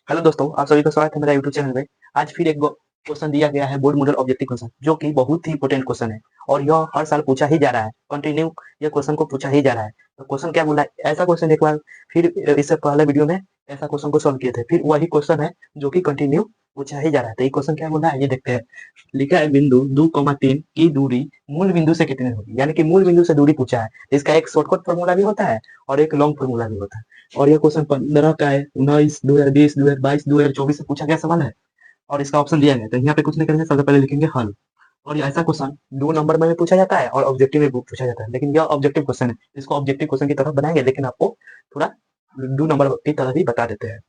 Hello दोस्तों, आप सभी का स्वागत है मेरा यूट्यूब चैनल में। आज फिर एक क्वेश्चन दिया गया है, बोर्ड मॉडल ऑब्जेक्टिव क्वेश्चन, जो कि बहुत ही इंपॉर्टेंट क्वेश्चन है और यह हर साल पूछा ही जा रहा है। कंटिन्यू ये क्वेश्चन को पूछा ही जा रहा है। तो क्वेश्चन क्या बोला है, ऐसा क्वेश्चन एक बार फिर इससे पहले वीडियो में ऐसा क्वेश्चन को सॉल्व किए थे, फिर वही क्वेश्चन है जो कि कंटिन्यू पूछा ही जा रहा है। तो ये क्वेश्चन क्या बोला है ये देखते हैं। लिखा है बिंदु 2,3 की दूरी मूल बिंदु से कितनी होगी, यानी कि मूल बिंदु से दूरी पूछा है। इसका एक शॉर्टकट फॉर्मूला भी होता है और एक लॉन्ग फॉर्मूला भी होता है। और ये क्वेश्चन 15 का है, 19, 2020, 2022, 2024 से पूछा गया सवाल है और इसका ऑप्शन दिया गया है। तो यहाँ पे कुछ नहीं करेंगे, सबसे पहले लिखेंगे हल। और ये ऐसा क्वेश्चन 2 नंबर में भी पूछा जाता है और ऑब्जेक्टिव में भी पूछा जाता है, लेकिन यह ऑब्जेक्टिव क्वेश्चन है। इसको ऑब्जेक्टिव क्वेश्चन की तरफ बनाएंगे, लेकिन आपको थोड़ा 2 नंबर की तरह भी बता देते हैं।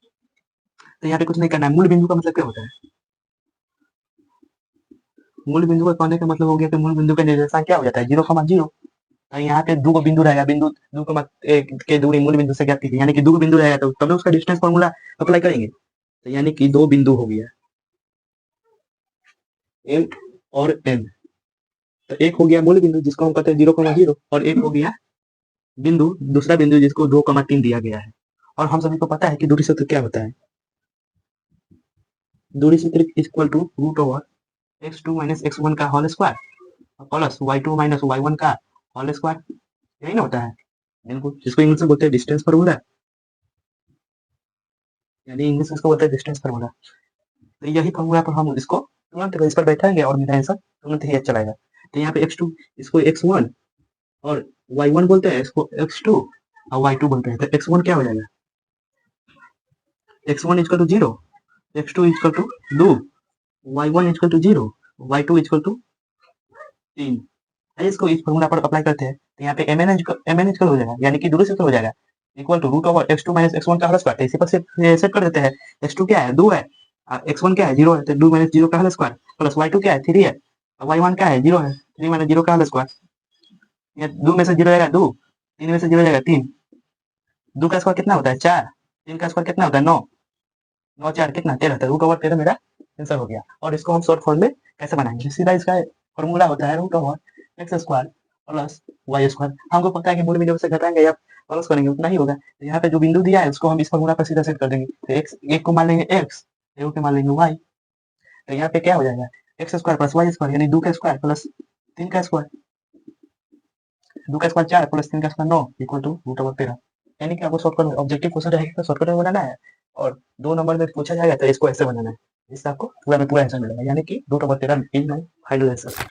तो यहाँ पे कुछ नहीं करना है। मूल बिंदु का मतलब क्या होता है? मूल बिंदु का कहने का मतलब हो गया कि मूल बिंदु का निर्देशांक क्या हो जाता है, 0,0। यहाँ पे 2 बिंदु रहेगा, बिंदु 2,1 के दूरी मूल बिंदु से ज्ञात कीजिए, यानी कि 2 बिंदु रहेगा तो तब उसका डिस्टेंस फॉर्मूला अप्लाई करेंगे। तो यानी कि 2 बिंदु हो गया एम और एन। तो एक हो गया मूल बिंदु जिसको हम कहते हैं 0,0, और एक हो गया बिंदु, दूसरा बिंदु जिसको 2,3 दिया गया है। और हम सभी को पता है कि दूरी सूत्र क्या होता है। दूरी सूत्र equal to root over x2 minus x1 का whole square plus y2 minus y1 का होल स्क्वायर। यही ना होता है, बिल्कुल, जिसको इंग्लिश में बोलते हैं डिस्टेंस फॉर्मूला, यानी इंग्लिश में इसको बोलते हैं डिस्टेंस फॉर्मूला। तो यही फॉर्मूला पर हम इसको तुरंत इस पर बैठाएंगे और मेरा आंसर तुरंत ही चला जाएगा। तो यहाँ पे x2 इसको x1 और y1 बोलते हैं, इसको x2 और y2 बोलते हैं। तो x1 क्या हो जाएगा, x1 equal to 0, x2 equal to 2, y1 equal to 0, y2 equal to 3। इसको इस फॉर्मूला पर अप्लाई करते हैं तो यहाँ पे mn इक्वल हो जाएगा, यानी कि दूरी सूत्र हो जाएगा equal to root over x2 minus x1 का होल स्क्वायर। इसी पर सेट कर देते हैं। x2 क्या है, 2 है, x1 क्या है, 0 है, तो 2 माइनस 0 का होल स्क्वायर प्लस y2 क्या है, 3 है, y1 क्या है, 0 है, 3 माइनस 0 का होल स्क्वायर। ये 2 में से 0 जाएगा 2, 3 में से 0 जाएगा 3, 2 का स्क्वायर कितना होता है 4, 3 का स्क्वायर कितना होता है 9, 9 4 कितना 13, रूट ओवर 13 मेरा आंसर हो गया। और इसको हम शॉर्ट फॉर्म में कैसे बनाएंगे, सीधा इसका फॉर्मूला होता है root over x square plus y square. हमको पता है कि मूल बिंदु से घटाएंगे या प्लस करेंगे उतना ही होगा। तो यहाँ पे जो बिंदु दिया है उसको हम इस फॉर्मूला पर सीधा सेट कर देंगे। तो एक्स एक को मान लेंगे एक्स, एक को मान लेंगे वाई। तो यहाँ पे क्या हो जाएगा, x square plus y square, यानी 2 का स्क्वायर प्लस 3 का स्क्वायर, 2 का स्क्वायर 4 प्लस 3 का square 9 equal to root over 13। यानी कि आपको शॉर्टकट में ऑब्जेक्टिव क्वेश्चन रहेगा तो शॉर्टकट में बनाना है, और 2 नंबर में पूछा जाएगा तो इसको ऐसे बनाना है, इससे आपको पूरा में पूरा आंसर मिलेगा, यानी कि root over 13 is my final answer.